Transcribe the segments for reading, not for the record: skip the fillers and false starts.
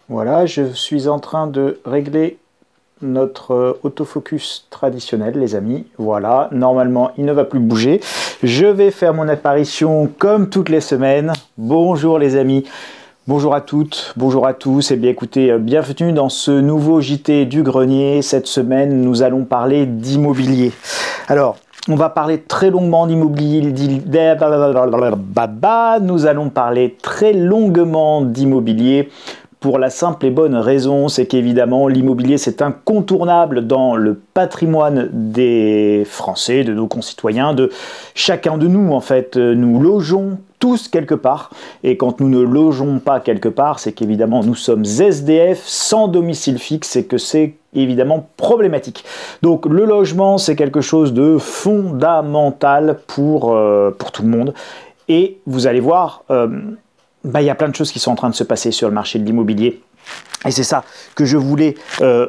Voilà, je suis en train de régler notre autofocus traditionnel, les amis. Voilà, normalement, il ne va plus bouger. Je vais faire mon apparition comme toutes les semaines. Bonjour les amis, bonjour à toutes, bonjour à tous. Et bien écoutez, bienvenue dans ce nouveau JT du Grenier. Cette semaine, nous allons parler d'immobilier. Alors, on va parler très longuement d'immobilier. Nous allons parler très longuement d'immobilier. Pour la simple et bonne raison, c'est qu'évidemment l'immobilier c'est incontournable dans le patrimoine des Français, de nos concitoyens, de chacun de nous en fait. Nous logeons tous quelque part, et quand nous ne logeons pas quelque part, c'est qu'évidemment nous sommes SDF sans domicile fixe et que c'est évidemment problématique. Donc le logement c'est quelque chose de fondamental pour tout le monde, et vous allez voir, il y a plein de choses qui sont en train de se passer sur le marché de l'immobilier. Et c'est ça que je voulais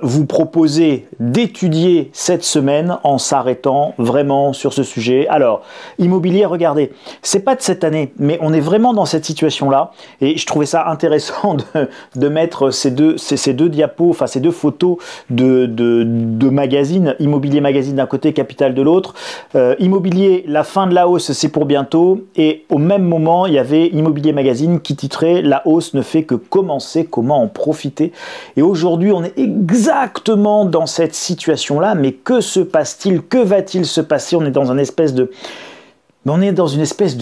vous proposer d'étudier cette semaine en s'arrêtant vraiment sur ce sujet. Alors, immobilier, regardez, c'est pas de cette année, mais on est vraiment dans cette situation-là. Et je trouvais ça intéressant de mettre ces deux diapos, enfin ces deux photos de magazines, Immobilier Magazine d'un côté, Capital de l'autre. Immobilier, la fin de la hausse, c'est pour bientôt. Et au même moment, il y avait Immobilier Magazine qui titrait « La hausse ne fait que commencer, comment en profiter ?» Et aujourd'hui, on est exactement dans cette situation-là, mais que se passe-t-il? Que va-t-il se passer? On est dans une espèce de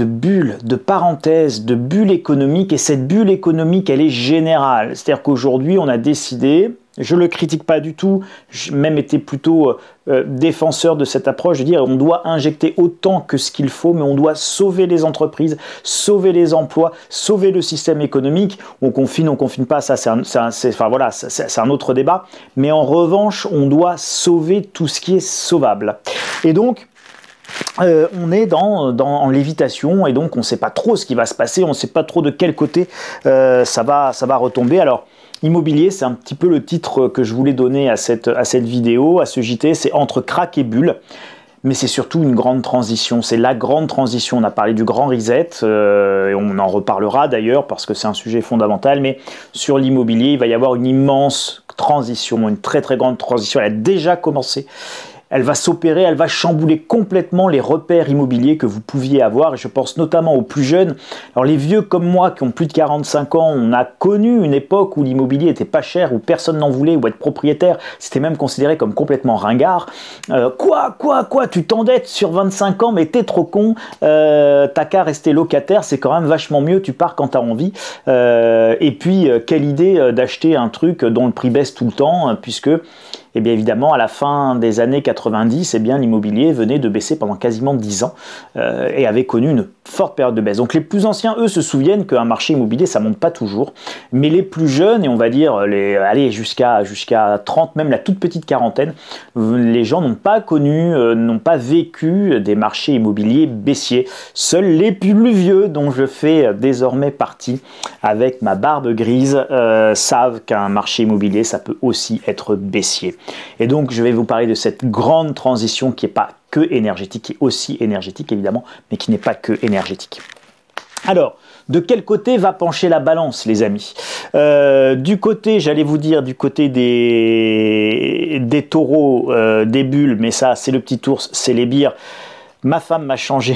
bulle, de parenthèse, de bulle économique, et cette bulle économique, elle est générale. C'est-à-dire qu'aujourd'hui, on a décidé, je ne le critique pas du tout, j'ai même été plutôt défenseur de cette approche, de dire on doit injecter autant que ce qu'il faut, mais on doit sauver les entreprises, sauver les emplois, sauver le système économique. On confine pas, ça c'est un autre débat, mais en revanche, on doit sauver tout ce qui est sauvable. Et donc, on est en lévitation, et donc on ne sait pas trop ce qui va se passer, on ne sait pas trop de quel côté ça va retomber. Alors, immobilier, c'est un petit peu le titre que je voulais donner à cette vidéo, à ce JT, c'est entre crack et bulle. Mais c'est surtout une grande transition, c'est la grande transition. On a parlé du grand reset, et on en reparlera d'ailleurs parce que c'est un sujet fondamental, mais sur l'immobilier, il va y avoir une immense transition, une très très grande transition. Elle a déjà commencé. Elle va s'opérer, elle va chambouler complètement les repères immobiliers que vous pouviez avoir, et je pense notamment aux plus jeunes. Alors les vieux comme moi qui ont plus de 45 ans, on a connu une époque où l'immobilier était pas cher, où personne n'en voulait, où être propriétaire, c'était même considéré comme complètement ringard. Quoi, tu t'endettes sur 25 ans, mais t'es trop con, t'as qu'à rester locataire, c'est quand même vachement mieux, tu pars quand t'as envie. Et puis, quelle idée d'acheter un truc dont le prix baisse tout le temps, puisque... Et bien évidemment, à la fin des années 90, l'immobilier venait de baisser pendant quasiment 10 ans et avait connu une forte période de baisse. Donc les plus anciens, eux, se souviennent qu'un marché immobilier, ça monte pas toujours. Mais les plus jeunes, et on va dire jusqu'à 30, même la toute petite quarantaine, les gens n'ont pas connu, n'ont pas vécu des marchés immobiliers baissiers. Seuls les plus vieux, dont je fais désormais partie avec ma barbe grise, savent qu'un marché immobilier, ça peut aussi être baissier. Et donc, je vais vous parler de cette grande transition qui n'est pas que énergétique, qui est aussi énergétique évidemment, mais qui n'est pas que énergétique. Alors, de quel côté va pencher la balance, les amis? Du côté, j'allais vous dire, du côté des taureaux, des bulles, mais ça, c'est le petit ours, c'est les bières. Ma femme m'a changé,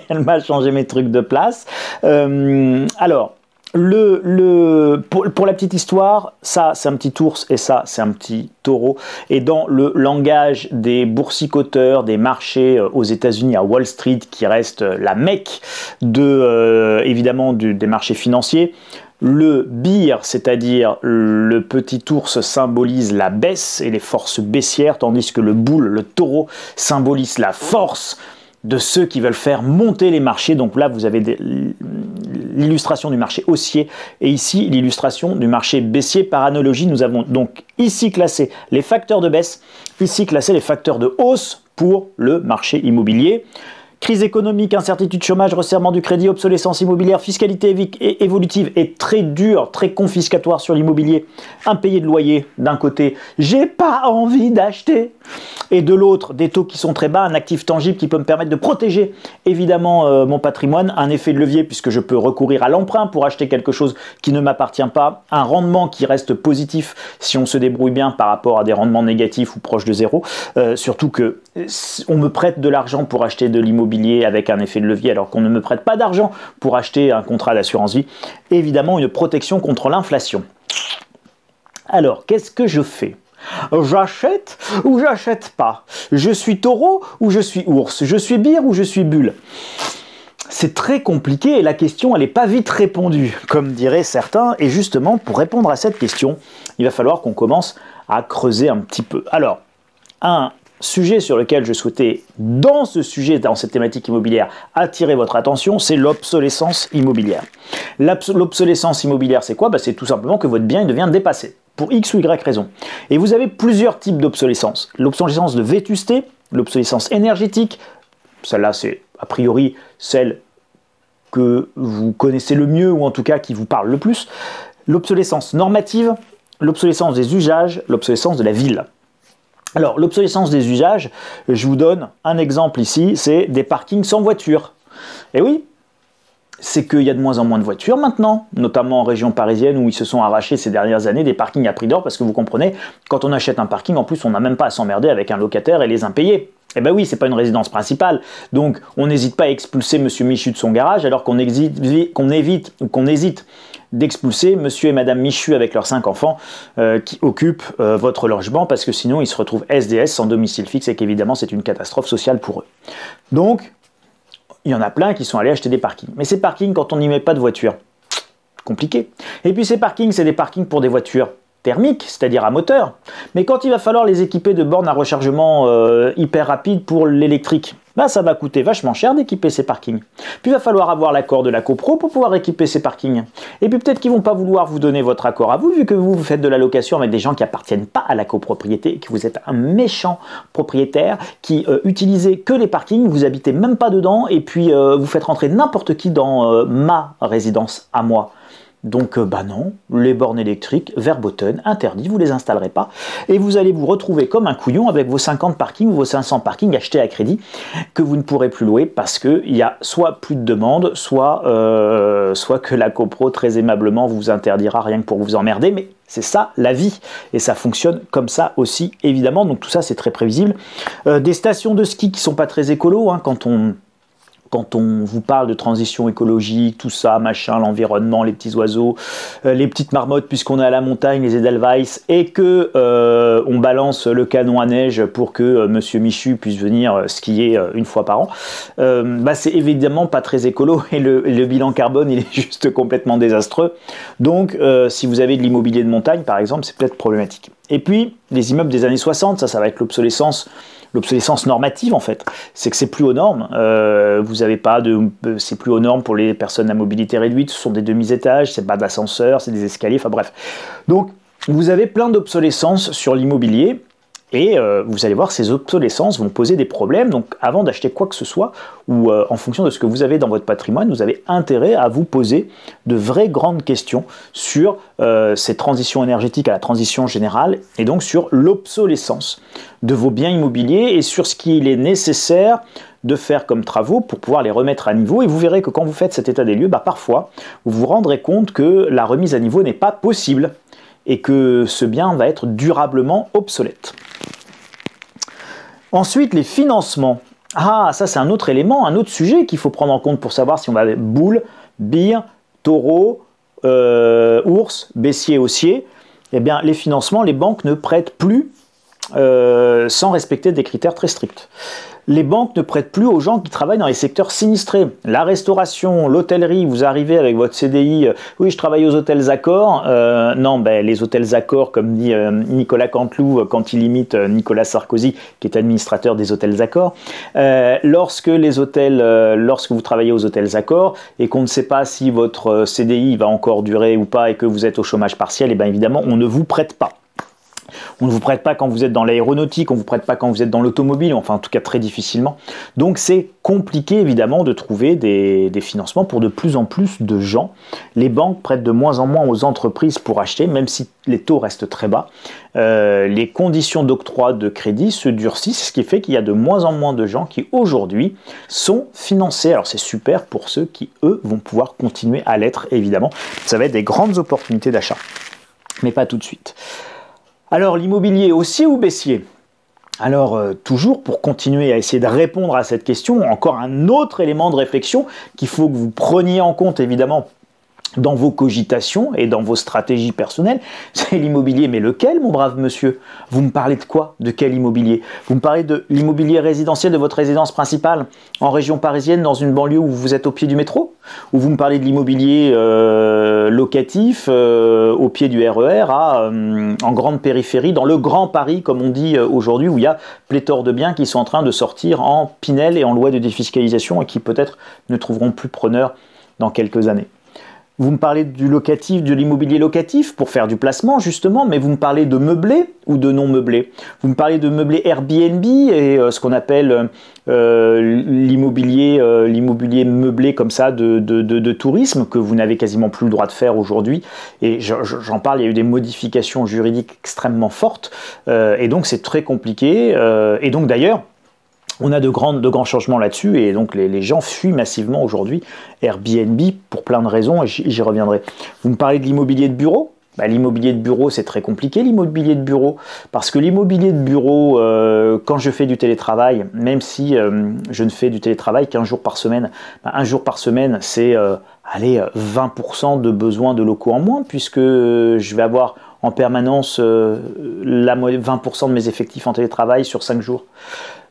elle m'a changé mes trucs de place. Alors, pour la petite histoire, ça c'est un petit ours et ça c'est un petit taureau. Et dans le langage des boursicoteurs, des marchés aux États-Unis, à Wall Street, qui reste la Mecque évidemment des marchés financiers, le bear, c'est-à-dire le petit ours, symbolise la baisse et les forces baissières, tandis que le bull, le taureau, symbolise la force de ceux qui veulent faire monter les marchés. Donc là, vous avez l'illustration du marché haussier et ici l'illustration du marché baissier. Par analogie, nous avons donc ici classé les facteurs de baisse, ici classé les facteurs de hausse pour le marché immobilier. Crise économique, incertitude, chômage, resserrement du crédit, obsolescence immobilière, fiscalité évolutive et très dure, très confiscatoire sur l'immobilier. Impayé de loyer d'un côté, j'ai pas envie d'acheter. Et de l'autre, des taux qui sont très bas, un actif tangible qui peut me permettre de protéger évidemment mon patrimoine, un effet de levier puisque je peux recourir à l'emprunt pour acheter quelque chose qui ne m'appartient pas, un rendement qui reste positif si on se débrouille bien par rapport à des rendements négatifs ou proches de zéro, surtout que on me prête de l'argent pour acheter de l'immobilier avec un effet de levier alors qu'on ne me prête pas d'argent pour acheter un contrat d'assurance vie, évidemment une protection contre l'inflation. Alors, qu'est-ce que je fais ? J'achète ou j'achète pas? Je suis taureau ou je suis ours? Je suis bière ou je suis bulle? C'est très compliqué et la question elle n'est pas vite répondue, comme diraient certains. Et justement, pour répondre à cette question, il va falloir qu'on commence à creuser un petit peu. Alors, un sujet sur lequel je souhaitais, dans cette thématique immobilière, attirer votre attention, c'est l'obsolescence immobilière. L'obsolescence immobilière, c'est quoi? C'est tout simplement que votre bien devient dépassé, pour X ou Y raison. Et vous avez plusieurs types d'obsolescence. L'obsolescence de vétusté, l'obsolescence énergétique, celle-là c'est a priori celle que vous connaissez le mieux, ou en tout cas qui vous parle le plus. L'obsolescence normative, l'obsolescence des usages, l'obsolescence de la ville. Alors, l'obsolescence des usages, je vous donne un exemple ici, c'est des parkings sans voiture. Et oui, c'est qu'il y a de moins en moins de voitures maintenant, notamment en région parisienne où ils se sont arrachés ces dernières années des parkings à prix d'or, parce que vous comprenez, quand on achète un parking, en plus, on n'a même pas à s'emmerder avec un locataire et les impayés. Eh bien oui, c'est pas une résidence principale, donc on n'hésite pas à expulser Monsieur Michu de son garage, alors qu'on hésite d'expulser Monsieur et Madame Michu avec leurs 5 enfants qui occupent votre logement, parce que sinon ils se retrouvent SDS, sans domicile fixe, et qu'évidemment c'est une catastrophe sociale pour eux. Donc, il y en a plein qui sont allés acheter des parkings. Mais ces parkings, quand on n'y met pas de voiture, compliqué. Et puis ces parkings, c'est des parkings pour des voitures thermiques, c'est-à-dire à moteur. Mais quand il va falloir les équiper de bornes à rechargement hyper rapide pour l'électrique, ça va coûter vachement cher d'équiper ces parkings. Puis il va falloir avoir l'accord de la copro pour pouvoir équiper ces parkings. Et puis peut-être qu'ils vont pas vouloir vous donner votre accord à vous, vu que vous faites de la location avec des gens qui appartiennent pas à la copropriété, et que vous êtes un méchant propriétaire qui utilisez que les parkings, vous habitez même pas dedans, et puis vous faites rentrer n'importe qui dans ma résidence à moi. Donc non, les bornes électriques, verboten, interdit, vous les installerez pas. Et vous allez vous retrouver comme un couillon avec vos 50 parkings ou vos 500 parkings achetés à crédit que vous ne pourrez plus louer parce qu'il y a soit plus de demandes, soit que la copro très aimablement vous interdira rien que pour vous emmerder. Mais c'est ça la vie et ça fonctionne comme ça aussi évidemment. Donc tout ça c'est très prévisible. Des stations de ski qui sont pas très écolo quand on vous parle de transition écologique, tout ça, machin, l'environnement, les petits oiseaux, les petites marmottes, puisqu'on est à la montagne, les Edelweiss, et que on balance le canon à neige pour que Monsieur Michu puisse venir skier une fois par an, c'est évidemment pas très écolo et le bilan carbone il est juste complètement désastreux. Donc si vous avez de l'immobilier de montagne par exemple, c'est peut-être problématique. Et puis les immeubles des années 60, ça va être l'obsolescence normative en fait, c'est que c'est plus aux normes, c'est plus aux normes pour les personnes à mobilité réduite, ce sont des demi-étages, c'est pas d'ascenseur, c'est des escaliers, enfin bref. Donc vous avez plein d'obsolescence sur l'immobilier et vous allez voir, ces obsolescences vont poser des problèmes. Donc avant d'acheter quoi que ce soit, ou en fonction de ce que vous avez dans votre patrimoine, vous avez intérêt à vous poser de vraies grandes questions sur ces transitions énergétiques à la transition générale, et donc sur l'obsolescence de vos biens immobiliers et sur ce qu'il est nécessaire de faire comme travaux pour pouvoir les remettre à niveau. Et vous verrez que quand vous faites cet état des lieux, parfois vous vous rendrez compte que la remise à niveau n'est pas possible et que ce bien va être durablement obsolète. Ensuite, les financements. Ah, ça c'est un autre élément, un autre sujet qu'il faut prendre en compte pour savoir si on va avec boule, bire, taureau, ours, bécier, haussier. Eh bien, les financements, les banques ne prêtent plus sans respecter des critères très stricts. Les banques ne prêtent plus aux gens qui travaillent dans les secteurs sinistrés. La restauration, l'hôtellerie, vous arrivez avec votre CDI, oui je travaille aux hôtels Accor, non, les hôtels Accor, comme dit Nicolas Canteloup quand il imite Nicolas Sarkozy, qui est administrateur des hôtels Accor, lorsque vous travaillez aux hôtels Accor et qu'on ne sait pas si votre CDI va encore durer ou pas et que vous êtes au chômage partiel, et bien évidemment on ne vous prête pas. On ne vous prête pas quand vous êtes dans l'aéronautique, on ne vous prête pas quand vous êtes dans l'automobile, enfin en tout cas très difficilement. Donc c'est compliqué évidemment de trouver des financements pour de plus en plus de gens. Les banques prêtent de moins en moins aux entreprises pour acheter, même si les taux restent très bas. Les conditions d'octroi de crédit se durcissent, ce qui fait qu'il y a de moins en moins de gens qui aujourd'hui sont financés. Alors c'est super pour ceux qui, eux, vont pouvoir continuer à l'être, évidemment. Ça va être des grandes opportunités d'achat, mais pas tout de suite. Alors l'immobilier haussier ou baissier? Alors toujours pour continuer à essayer de répondre à cette question, encore un autre élément de réflexion qu'il faut que vous preniez en compte évidemment dans vos cogitations et dans vos stratégies personnelles, c'est l'immobilier. Mais lequel, mon brave monsieur? Vous me parlez de quoi? De quel immobilier? Vous me parlez de l'immobilier résidentiel de votre résidence principale en région parisienne, dans une banlieue où vous êtes au pied du métro? Ou vous me parlez de l'immobilier locatif au pied du RER en grande périphérie, dans le Grand Paris, comme on dit aujourd'hui, où il y a pléthore de biens qui sont en train de sortir en Pinel et en loi de défiscalisation et qui peut-être ne trouveront plus preneur dans quelques années? Vous me parlez du locatif, de l'immobilier locatif pour faire du placement justement, mais vous me parlez de meublé ou de non meublé? Vous me parlez de meublé Airbnb et ce qu'on appelle l'immobilier meublé comme ça de tourisme que vous n'avez quasiment plus le droit de faire aujourd'hui. Et j'en parle, il y a eu des modifications juridiques extrêmement fortes et donc c'est très compliqué. Et donc d'ailleurs, on a de grands changements là-dessus et donc les gens fuient massivement aujourd'hui Airbnb pour plein de raisons et j'y reviendrai. Vous me parlez de l'immobilier de bureau? L'immobilier de bureau, c'est très compliqué l'immobilier de bureau parce que l'immobilier de bureau, quand je fais du télétravail, même si je ne fais du télétravail qu'un jour par semaine, un jour par semaine, c'est 20% de besoin de locaux en moins puisque je vais avoir en permanence 20% de mes effectifs en télétravail sur 5 jours.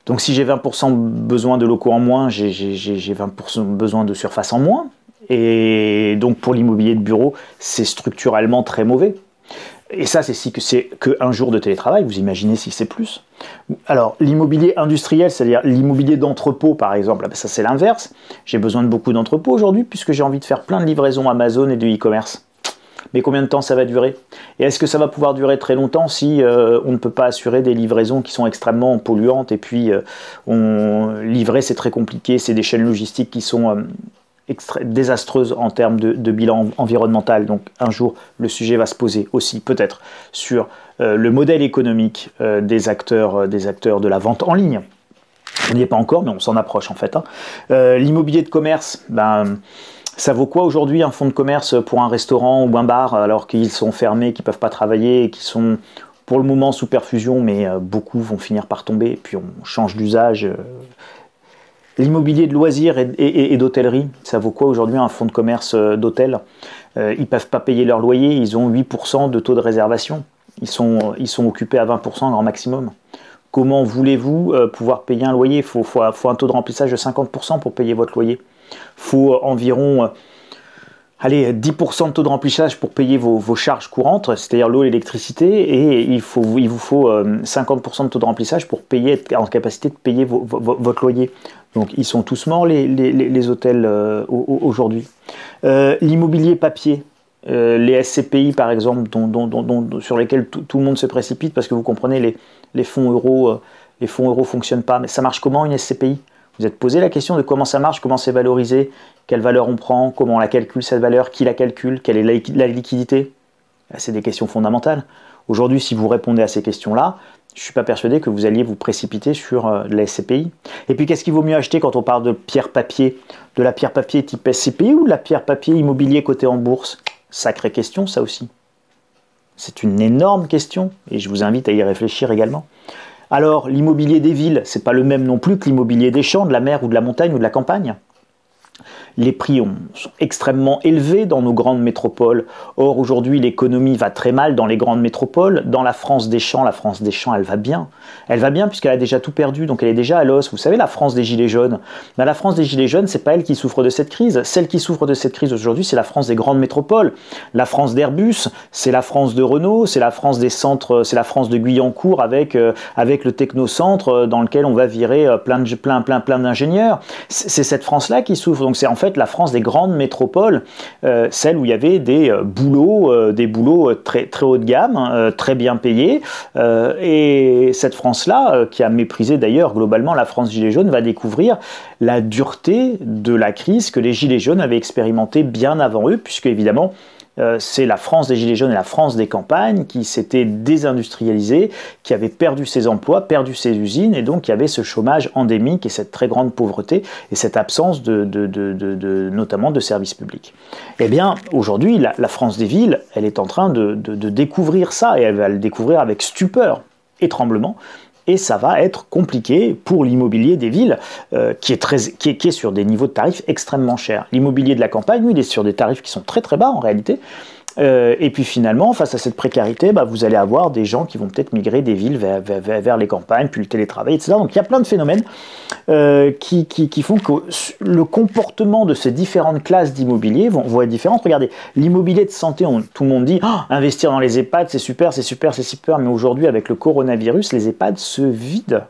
Donc si j'ai 20% besoin de locaux en moins, j'ai 20% besoin de surface en moins. Et donc pour l'immobilier de bureau, c'est structurellement très mauvais. Et ça, c'est qu'un jour de télétravail, vous imaginez si c'est plus. Alors l'immobilier industriel, c'est-à-dire l'immobilier d'entrepôt par exemple, ça c'est l'inverse. J'ai besoin de beaucoup d'entrepôts aujourd'hui puisque j'ai envie de faire plein de livraisons Amazon et de e-commerce. Mais combien de temps ça va durer? Et est-ce que ça va pouvoir durer très longtemps si on ne peut pas assurer des livraisons qui sont extrêmement polluantes? Et puis livrer c'est très compliqué, c'est des chaînes logistiques qui sont désastreuses en termes de bilan environnemental. Donc un jour le sujet va se poser aussi peut-être sur le modèle économique des acteurs de la vente en ligne. On n'y est pas encore mais on s'en approche en fait. L'immobilier de commerce, ça vaut quoi aujourd'hui un fonds de commerce pour un restaurant ou un bar alors qu'ils sont fermés, qu'ils ne peuvent pas travailler et qu'ils sont pour le moment sous perfusion, mais beaucoup vont finir par tomber et puis on change d'usage. L'immobilier de loisirs et d'hôtellerie, ça vaut quoi aujourd'hui un fonds de commerce d'hôtel? Ils ne peuvent pas payer leur loyer, ils ont 8% de taux de réservation, ils sont occupés à 20% grand maximum. Comment voulez-vous pouvoir payer un loyer? Il faut un taux de remplissage de 50% pour payer votre loyer. Il faut environ 10% de taux de remplissage pour payer vos charges courantes, c'est-à-dire l'eau et l'électricité, et il vous faut 50% de taux de remplissage pour être en capacité de payer votre loyer. Donc ils sont tous morts les hôtels aujourd'hui. L'immobilier papier, les SCPI par exemple, sur lesquels tout le monde se précipite parce que vous comprenez les fonds euros ne fonctionnent pas. Mais ça marche comment une SCPI? Vous êtes posé la question de comment ça marche, comment c'est valorisé, quelle valeur on prend, comment on la calcule cette valeur, qui la calcule, quelle est la liquidité? C'est des questions fondamentales. Aujourd'hui, si vous répondez à ces questions-là, je ne suis pas persuadé que vous alliez vous précipiter sur la SCPI. Et puis, qu'est-ce qu'il vaut mieux acheter quand on parle de pierre-papier? De la pierre-papier type SCPI ou de la pierre-papier immobilier cotée en bourse? Sacrée question, ça aussi. C'est une énorme question et je vous invite à y réfléchir également. Alors, l'immobilier des villes, ce n'est pas le même non plus que l'immobilier des champs, de la mer ou de la montagne ou de la campagne. Les prix sont extrêmement élevés dans nos grandes métropoles. Or, aujourd'hui, l'économie va très mal dans les grandes métropoles. Dans la France des champs, elle va bien. Elle va bien puisqu'elle a déjà tout perdu, donc elle est déjà à l'os. Vous savez, la France des Gilets jaunes. La France des Gilets jaunes, c'est pas elle qui souffre de cette crise. Celle qui souffre de cette crise aujourd'hui, c'est la France des grandes métropoles. La France d'Airbus, c'est la France de Renault, c'est la France des centres, c'est la France de Guyancourt avec le technocentre dans lequel on va virer plein d'ingénieurs. C'est cette France-là qui souffre. Donc c'est en fait la France des grandes métropoles, celle où il y avait des boulots très, très haut de gamme, très bien payés, et cette France-là, qui a méprisé d'ailleurs globalement la France Gilets jaunes, va découvrir la dureté de la crise que les Gilets jaunes avaient expérimenté bien avant eux, puisque évidemment, c'est la France des Gilets jaunes et la France des campagnes qui s'était désindustrialisée, qui avait perdu ses emplois, perdu ses usines, et donc il y avait ce chômage endémique et cette très grande pauvreté et cette absence notamment de services publics. Eh bien, aujourd'hui, la France des villes, elle est en train de découvrir ça, et elle va le découvrir avec stupeur et tremblement. Et ça va être compliqué pour l'immobilier des villes, qui est sur des niveaux de tarifs extrêmement chers. L'immobilier de la campagne, lui, il est sur des tarifs qui sont très très bas en réalité. Et puis finalement, face à cette précarité, vous allez avoir des gens qui vont peut-être migrer des villes vers les campagnes, puis le télétravail, etc. Donc il y a plein de phénomènes qui font que le comportement de ces différentes classes d'immobilier vont être différentes. Regardez, l'immobilier de santé, tout le monde dit investir dans les EHPAD, c'est super, c'est super, c'est super, mais aujourd'hui avec le coronavirus, les EHPAD se vident.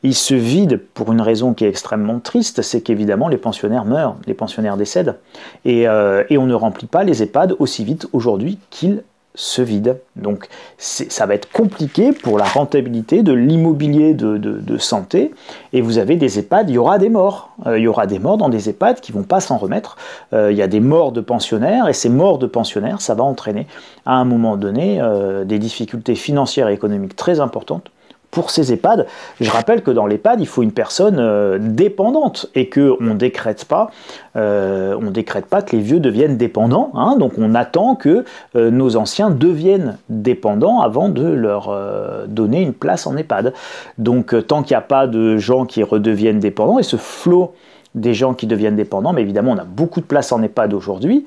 Ils se vident pour une raison qui est extrêmement triste, c'est qu'évidemment les pensionnaires meurent, les pensionnaires décèdent, et on ne remplit pas les EHPAD aussi vite aujourd'hui qu'ils se vident. Donc ça va être compliqué pour la rentabilité de l'immobilier de santé, et vous avez des EHPAD, il y aura des morts. Il y aura des morts dans des EHPAD qui ne vont pas s'en remettre. Il y a des morts de pensionnaires, et ces morts de pensionnaires, ça va entraîner à un moment donné des difficultés financières et économiques très importantes pour ces EHPAD. Je rappelle que dans l'EHPAD, il faut une personne dépendante, et qu'on ne décrète pas que les vieux deviennent dépendants, hein. Donc on attend que nos anciens deviennent dépendants avant de leur donner une place en EHPAD. Donc tant qu'il n'y a pas de gens qui redeviennent dépendants, et ce flot des gens qui deviennent dépendants, mais évidemment on a beaucoup de places en EHPAD aujourd'hui.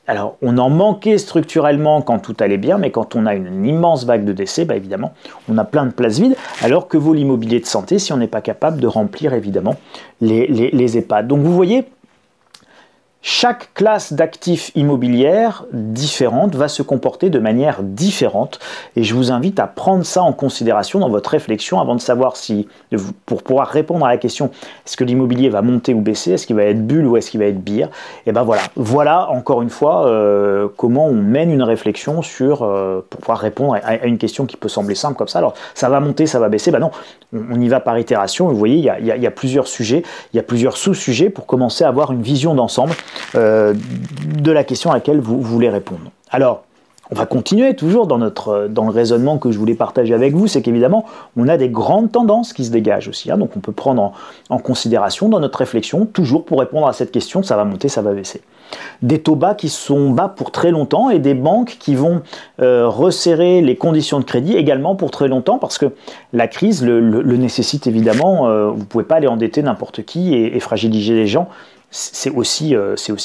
Alors, on en manquait structurellement quand tout allait bien, mais quand on a une immense vague de décès, évidemment, on a plein de places vides, alors que vaut l'immobilier de santé si on n'est pas capable de remplir, évidemment, les EHPAD. Donc, vous voyez, chaque classe d'actifs immobilières différente va se comporter de manière différente, et je vous invite à prendre ça en considération dans votre réflexion avant de savoir si, pour pouvoir répondre à la question est-ce que l'immobilier va monter ou baisser, est-ce qu'il va être bulle ou est-ce qu'il va être bière, et voilà encore une fois comment on mène une réflexion pour pouvoir répondre à une question qui peut sembler simple comme ça. Alors ça va monter, ça va baisser, non, on y va par itération. Vous voyez, il y a plusieurs sujets, il y a plusieurs sous-sujets pour commencer à avoir une vision d'ensemble de la question à laquelle vous voulez répondre. Alors, on va continuer toujours dans le raisonnement que je voulais partager avec vous, c'est qu'évidemment, on a des grandes tendances qui se dégagent aussi, hein, donc on peut prendre en considération dans notre réflexion, toujours pour répondre à cette question, ça va monter, ça va baisser. Des taux bas qui sont bas pour très longtemps, et des banques qui vont resserrer les conditions de crédit également pour très longtemps, parce que la crise le nécessite évidemment. Vous ne pouvez pas aller endetter n'importe qui et fragiliser les gens. C'est aussi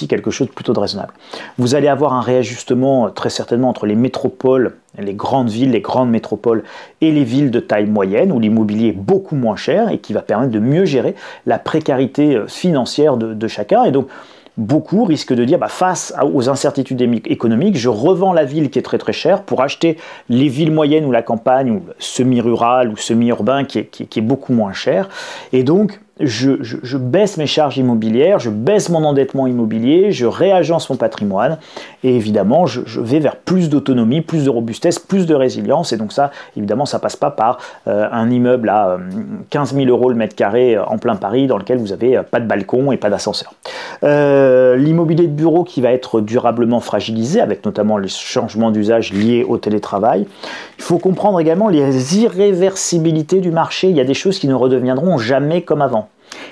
quelque chose de plutôt de raisonnable. Vous allez avoir un réajustement très certainement entre les métropoles, les grandes villes, les grandes métropoles, et les villes de taille moyenne, où l'immobilier est beaucoup moins cher et qui va permettre de mieux gérer la précarité financière de chacun. Et donc, beaucoup risquent de dire, face aux incertitudes économiques, je revends la ville qui est très très chère pour acheter les villes moyennes ou la campagne, ou semi-rural ou semi-urbain qui est beaucoup moins cher. Et donc, je baisse mes charges immobilières, je baisse mon endettement immobilier, je réagence mon patrimoine, et évidemment je vais vers plus d'autonomie, plus de robustesse, plus de résilience. Et donc ça, évidemment, ça passe pas par un immeuble à 15 000 € le mètre carré en plein Paris, dans lequel vous avez pas de balcon et pas d'ascenseur. L'immobilier de bureau qui va être durablement fragilisé, avec notamment les changements d'usage liés au télétravail. Il faut comprendre également les irréversibilités du marché. Il y a des choses qui ne redeviendront jamais comme avant.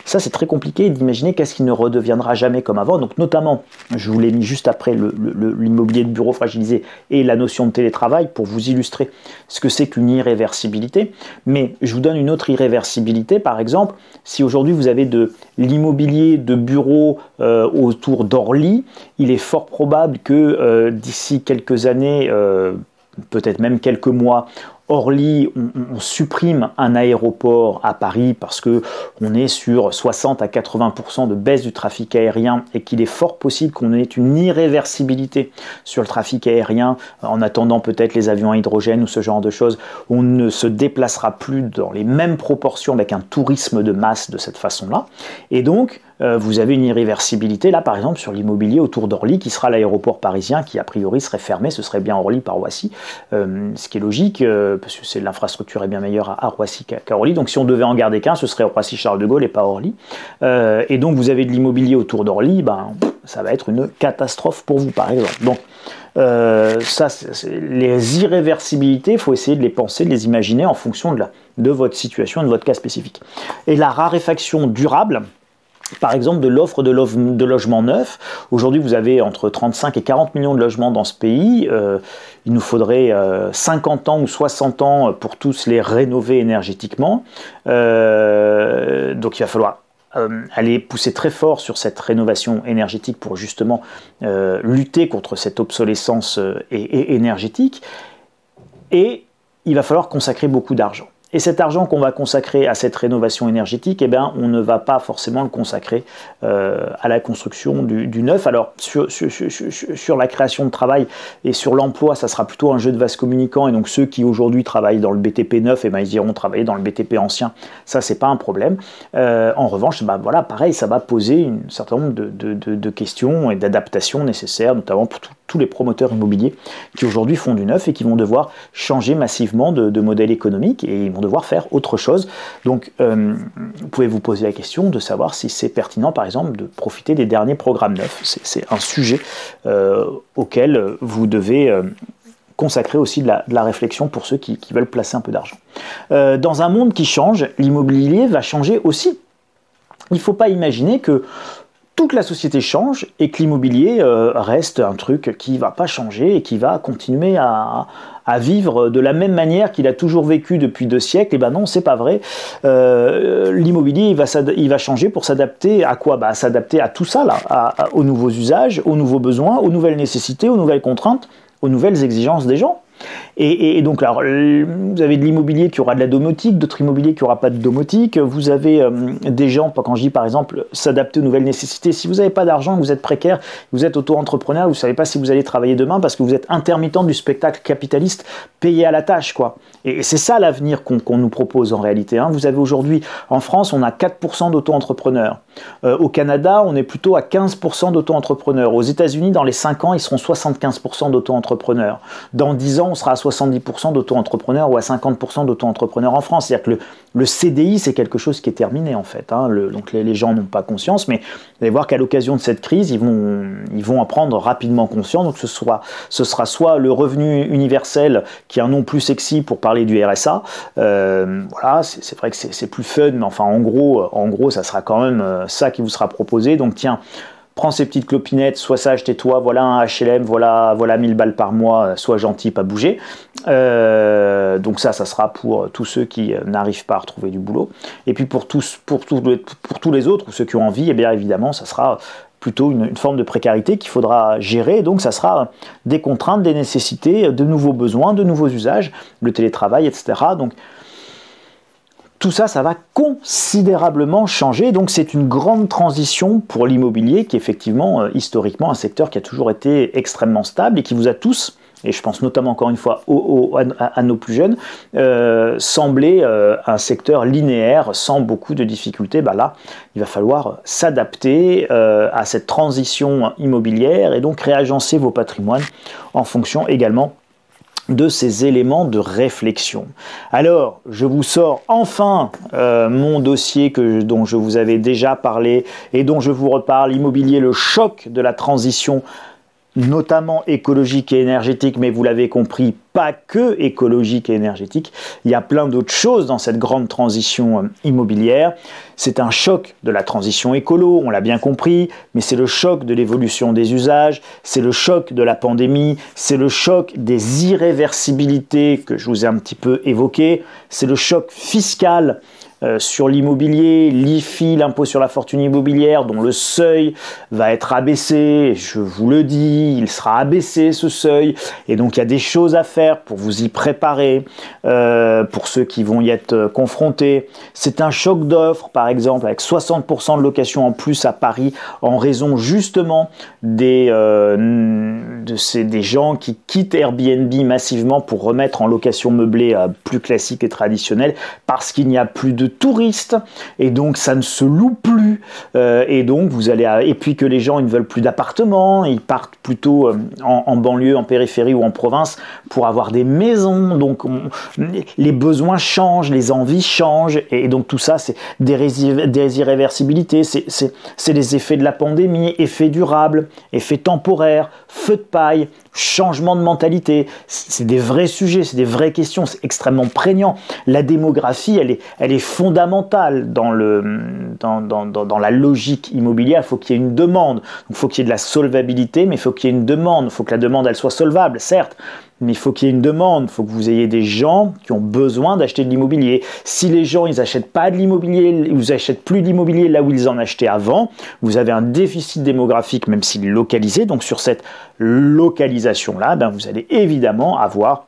Ça, c'est très compliqué d'imaginer qu'est-ce qui ne redeviendra jamais comme avant. Donc, notamment, je vous l'ai mis juste après l'immobilier de bureau fragilisé et la notion de télétravail pour vous illustrer ce que c'est qu'une irréversibilité. Mais je vous donne une autre irréversibilité. Par exemple, si aujourd'hui vous avez de l'immobilier de bureau autour d'Orly, il est fort probable que d'ici quelques années, peut-être même quelques mois, Orly, on supprime un aéroport à Paris parce qu'on est sur 60 à 80% de baisse du trafic aérien, et qu'il est fort possible qu'on ait une irréversibilité sur le trafic aérien en attendant peut-être les avions à hydrogène ou ce genre de choses. On ne se déplacera plus dans les mêmes proportions avec un tourisme de masse de cette façon-là. Et donc, vous avez une irréversibilité, là par exemple sur l'immobilier autour d'Orly, qui sera l'aéroport parisien, qui a priori serait fermé, ce serait bien Orly par Roissy, ce qui est logique, parce que l'infrastructure est bien meilleure à Roissy qu'à Orly, donc si on devait en garder qu'un, ce serait Roissy-Charles de Gaulle et pas Orly, et donc vous avez de l'immobilier autour d'Orly, ben, ça va être une catastrophe pour vous par exemple. Donc les irréversibilités, il faut essayer de les penser, de les imaginer en fonction de votre situation et de votre cas spécifique. Et la raréfaction durable, par exemple de l'offre de logements neufs. Aujourd'hui, vous avez entre 35 et 40 millions de logements dans ce pays. Il nous faudrait 50 ans ou 60 ans pour tous les rénover énergétiquement. Donc il va falloir aller pousser très fort sur cette rénovation énergétique pour justement lutter contre cette obsolescence énergétique. Et il va falloir consacrer beaucoup d'argent. Et cet argent qu'on va consacrer à cette rénovation énergétique, eh bien, on ne va pas forcément le consacrer à la construction du neuf. Alors, sur la création de travail et sur l'emploi, ça sera plutôt un jeu de vase communicant. Et donc, ceux qui aujourd'hui travaillent dans le BTP neuf, eh bien, ils iront travailler dans le BTP ancien. Ça, c'est pas un problème. En revanche, bah, voilà, pareil, ça va poser un certain nombre de questions et d'adaptations nécessaires, notamment pour tous les promoteurs immobiliers qui aujourd'hui font du neuf et qui vont devoir changer massivement de modèle économique et ils vont devoir faire autre chose. Donc, vous pouvez vous poser la question de savoir si c'est pertinent, par exemple, de profiter des derniers programmes neufs. C'est un sujet auquel vous devez consacrer aussi de la réflexion pour ceux qui veulent placer un peu d'argent. Dans un monde qui change, l'immobilier va changer aussi. Il ne faut pas imaginer que toute la société change et que l'immobilier reste un truc qui ne va pas changer et qui va continuer à vivre de la même manière qu'il a toujours vécu depuis 2 siècles. Et ben non, c'est pas vrai. L'immobilier, il va changer pour s'adapter à quoi? Bah, s'adapter à tout ça, là, aux nouveaux usages, aux nouveaux besoins, aux nouvelles nécessités, aux nouvelles contraintes, aux nouvelles exigences des gens. Et donc, alors, vous avez de l'immobilier qui aura de la domotique, d'autres immobiliers qui n'aura pas de domotique. Vous avez des gens, quand je dis par exemple s'adapter aux nouvelles nécessités, si vous n'avez pas d'argent, vous êtes précaire, vous êtes auto-entrepreneur, vous ne savez pas si vous allez travailler demain parce que vous êtes intermittent du spectacle capitaliste payé à la tâche, quoi. Et c'est ça l'avenir qu'on nous propose en réalité. Hein. Vous avez aujourd'hui, en France, on a 4% d'auto-entrepreneurs. Au Canada, on est plutôt à 15% d'auto-entrepreneurs. Aux États-Unis, dans les 5 ans, ils seront 75% d'auto-entrepreneurs. Dans 10 ans, on sera à 70% d'auto-entrepreneurs ou à 50% d'auto-entrepreneurs en France. C'est-à-dire que le CDI, c'est quelque chose qui est terminé en fait. Hein. Donc les gens n'ont pas conscience, mais vous allez voir qu'à l'occasion de cette crise, ils vont en prendre rapidement conscience. Donc ce sera soit le revenu universel, qui est un nom plus sexy pour parler du RSA. Voilà, c'est vrai que c'est plus fun, mais enfin en gros, ça sera quand même ça qui vous sera proposé. Donc tiens, prends ces petites clopinettes, sois sage, tais-toi, voilà un HLM, voilà 1000 balles par mois, sois gentil, pas bouger. Donc ça sera pour tous ceux qui n'arrivent pas à retrouver du boulot. Et puis pour tous les autres, ou ceux qui ont envie, eh bien évidemment, ça sera plutôt une forme de précarité qu'il faudra gérer. Donc ça sera des contraintes, des nécessités, de nouveaux besoins, de nouveaux usages, le télétravail, etc. Donc tout ça, ça va considérablement changer. Donc c'est une grande transition pour l'immobilier qui est effectivement, historiquement, un secteur qui a toujours été extrêmement stable et qui vous a tous, et je pense notamment encore une fois à nos plus jeunes, semblé un secteur linéaire sans beaucoup de difficultés. Bah là, il va falloir s'adapter à cette transition immobilière et donc réagencer vos patrimoines en fonction également de ces éléments de réflexion. Alors, je vous sors enfin mon dossier dont je vous avais déjà parlé et dont je vous reparle, Immobilier, le choc de la transition, notamment écologique et énergétique, mais vous l'avez compris, pas que écologique et énergétique. Il y a plein d'autres choses dans cette grande transition immobilière. C'est un choc de la transition écolo, on l'a bien compris, mais c'est le choc de l'évolution des usages, c'est le choc de la pandémie, c'est le choc des irréversibilités que je vous ai un petit peu évoquées, c'est le choc fiscal sur l'immobilier, l'IFI, l'impôt sur la fortune immobilière, dont le seuil va être abaissé, je vous le dis, il sera abaissé ce seuil, et donc il y a des choses à faire pour vous y préparer, pour ceux qui vont y être confrontés. C'est un choc d'offres, par exemple, avec 60% de location en plus à Paris, en raison justement des gens qui quittent Airbnb massivement pour remettre en location meublée plus classique et traditionnelle, parce qu'il n'y a plus de touristes, et donc ça ne se loue plus, et donc vous allez et puis que les gens ils ne veulent plus d'appartements, ils partent plutôt en banlieue, en périphérie ou en province pour avoir des maisons, donc les besoins changent, les envies changent, et donc tout ça c'est des irréversibilités, c'est les effets de la pandémie, effets durables, effets temporaires, feu de paille, changement de mentalité, c'est des vrais sujets, c'est des vraies questions, c'est extrêmement prégnant. La démographie, elle est fondamentale dans la logique immobilière. Il faut qu'il y ait une demande, il faut qu'il y ait de la solvabilité, mais il faut qu'il y ait une demande, il faut que la demande elle soit solvable, certes, mais il faut qu'il y ait une demande, il faut que vous ayez des gens qui ont besoin d'acheter de l'immobilier. Si les gens ils n'achètent pas de l'immobilier, ils n'achètent plus d'immobilier là où ils en achetaient avant, vous avez un déficit démographique, même s'il est localisé. Donc sur cette localisation-là, ben, vous allez évidemment avoir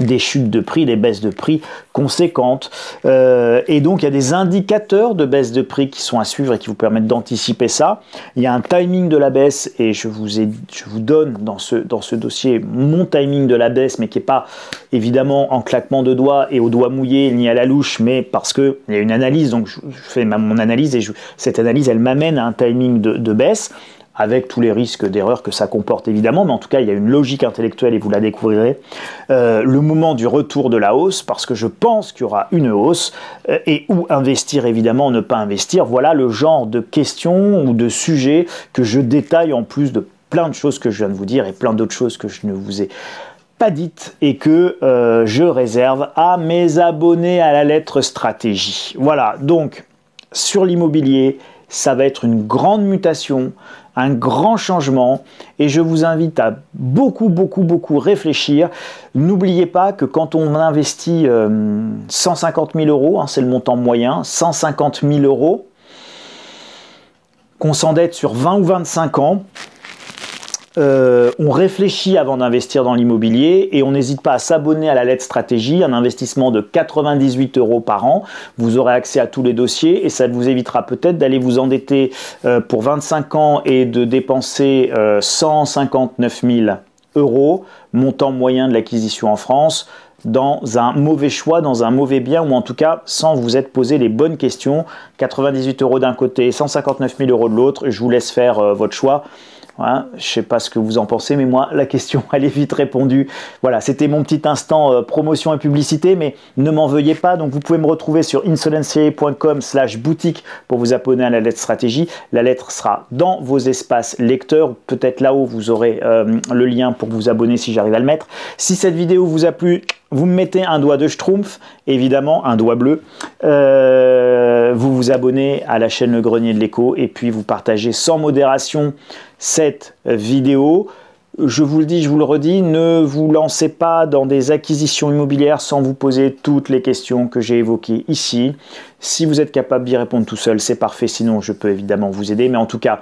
des chutes de prix, des baisses de prix conséquentes. Et donc, il y a des indicateurs de baisse de prix qui sont à suivre et qui vous permettent d'anticiper ça. Il y a un timing de la baisse et je vous donne dans ce dossier mon timing de la baisse, mais qui n'est pas évidemment en claquement de doigts et au doigt mouillé ni à la louche, mais parce qu'il y a une analyse. Donc, je fais mon analyse et cette analyse, elle m'amène à un timing de baisse, avec tous les risques d'erreur que ça comporte évidemment, mais en tout cas il y a une logique intellectuelle et vous la découvrirez. Le moment du retour de la hausse, parce que je pense qu'il y aura une hausse, et où investir évidemment, ne pas investir, voilà le genre de questions ou de sujets que je détaille en plus de plein de choses que je viens de vous dire et plein d'autres choses que je ne vous ai pas dites et que je réserve à mes abonnés à la lettre stratégie. Voilà, donc sur l'immobilier, ça va être une grande mutation, un grand changement, et je vous invite à beaucoup réfléchir. N'oubliez pas que quand on investit 150 000 euros, hein, c'est le montant moyen, 150 000 euros, qu'on s'endette sur 20 ou 25 ans, on réfléchit avant d'investir dans l'immobilier et on n'hésite pas à s'abonner à la lettre stratégie, un investissement de 98 euros par an. Vous aurez accès à tous les dossiers et ça vous évitera peut-être d'aller vous endetter pour 25 ans et de dépenser 159 000 euros, montant moyen de l'acquisition en France, dans un mauvais choix, dans un mauvais bien, ou en tout cas sans vous être posé les bonnes questions. 98 euros d'un côté, 159 000 euros de l'autre, je vous laisse faire votre choix. Voilà, je ne sais pas ce que vous en pensez, mais moi, la question, elle est vite répondue. Voilà, c'était mon petit instant promotion et publicité, mais ne m'en veuillez pas. Donc, vous pouvez me retrouver sur insolentier.com/boutique pour vous abonner à la lettre stratégie. La lettre sera dans vos espaces lecteurs. Peut-être là-haut, vous aurez le lien pour vous abonner si j'arrive à le mettre. Si cette vidéo vous a plu, vous me mettez un doigt de schtroumpf, évidemment, un doigt bleu. Vous vous abonnez à la chaîne Le Grenier de l'Écho et puis vous partagez sans modération cette vidéo. Je vous le dis, je vous le redis, ne vous lancez pas dans des acquisitions immobilières sans vous poser toutes les questions que j'ai évoquées ici. Si vous êtes capable d'y répondre tout seul, c'est parfait, sinon je peux évidemment vous aider. Mais en tout cas,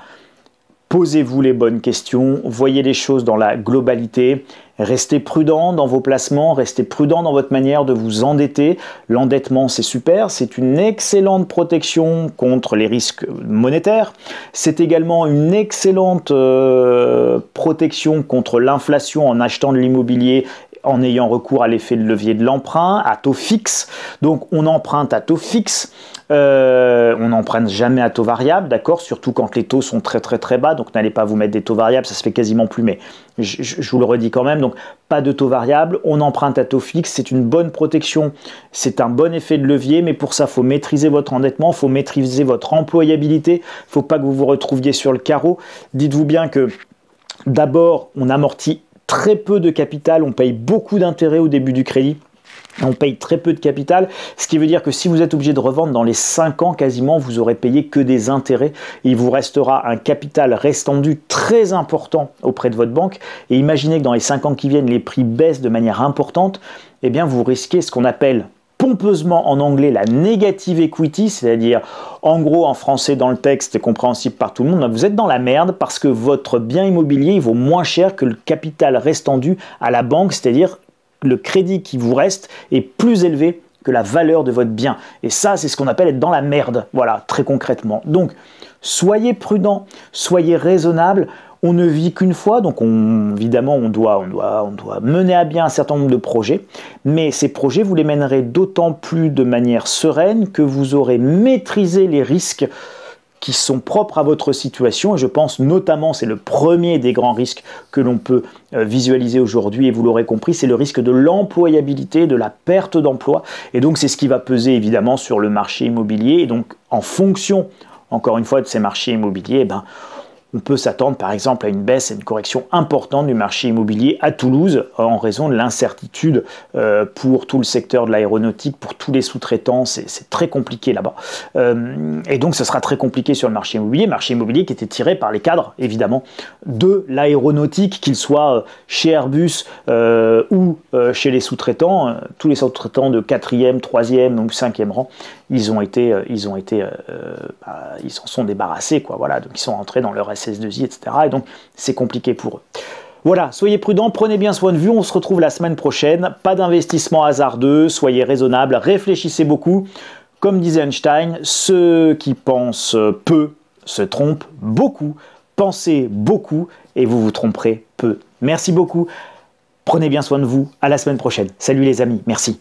posez-vous les bonnes questions, voyez les choses dans la globalité, restez prudent dans vos placements, restez prudent dans votre manière de vous endetter. L'endettement, c'est super, c'est une excellente protection contre les risques monétaires. C'est également une excellente protection contre l'inflation en achetant de l'immobilier, en ayant recours à l'effet de levier de l'emprunt, à taux fixe. Donc on emprunte à taux fixe. On n'emprunte jamais à taux variable, d'accord, surtout quand les taux sont très bas, donc n'allez pas vous mettre des taux variables, ça se fait quasiment plus, mais je vous le redis quand même, donc pas de taux variable, on emprunte à taux fixe, c'est une bonne protection, c'est un bon effet de levier, mais pour ça, il faut maîtriser votre endettement, il faut maîtriser votre employabilité, il ne faut pas que vous vous retrouviez sur le carreau. Dites-vous bien que d'abord, on amortit très peu de capital, on paye beaucoup d'intérêts au début du crédit. On paye très peu de capital, ce qui veut dire que si vous êtes obligé de revendre dans les 5 ans quasiment, vous aurez payé que des intérêts. Il vous restera un capital restendu très important auprès de votre banque. Et imaginez que dans les 5 ans qui viennent, les prix baissent de manière importante. Eh bien, vous risquez ce qu'on appelle pompeusement en anglais la negative equity, c'est-à-dire en gros en français dans le texte compréhensible par tout le monde, vous êtes dans la merde parce que votre bien immobilier il vaut moins cher que le capital restendu à la banque, c'est-à-dire le crédit qui vous reste est plus élevé que la valeur de votre bien. Et ça, c'est ce qu'on appelle être dans la merde, voilà, très concrètement. Donc, soyez prudent, soyez raisonnable. On ne vit qu'une fois, donc évidemment, on doit mener à bien un certain nombre de projets, mais ces projets, vous les mènerez d'autant plus de manière sereine que vous aurez maîtrisé les risques qui sont propres à votre situation, et je pense notamment, c'est le premier des grands risques que l'on peut visualiser aujourd'hui, et vous l'aurez compris, c'est le risque de l'employabilité, de la perte d'emploi, et donc c'est ce qui va peser évidemment sur le marché immobilier, et donc en fonction, encore une fois, de ces marchés immobiliers, on peut s'attendre par exemple à une baisse et une correction importante du marché immobilier à Toulouse en raison de l'incertitude pour tout le secteur de l'aéronautique, pour tous les sous-traitants, c'est très compliqué là-bas. Et donc ce sera très compliqué sur le marché immobilier qui était tiré par les cadres évidemment de l'aéronautique, qu'ils soient chez Airbus ou chez les sous-traitants, tous les sous-traitants de 4e, 3e ou 5e rang, ils s'en sont débarrassés, quoi, voilà, donc ils sont rentrés dans leur SS2I, etc. Et donc c'est compliqué pour eux. Voilà, soyez prudents, prenez bien soin de vous, on se retrouve la semaine prochaine, pas d'investissement hasardeux, soyez raisonnables, réfléchissez beaucoup. Comme disait Einstein, ceux qui pensent peu se trompent beaucoup, pensez beaucoup et vous vous tromperez peu. Merci beaucoup, prenez bien soin de vous, à la semaine prochaine. Salut les amis, merci.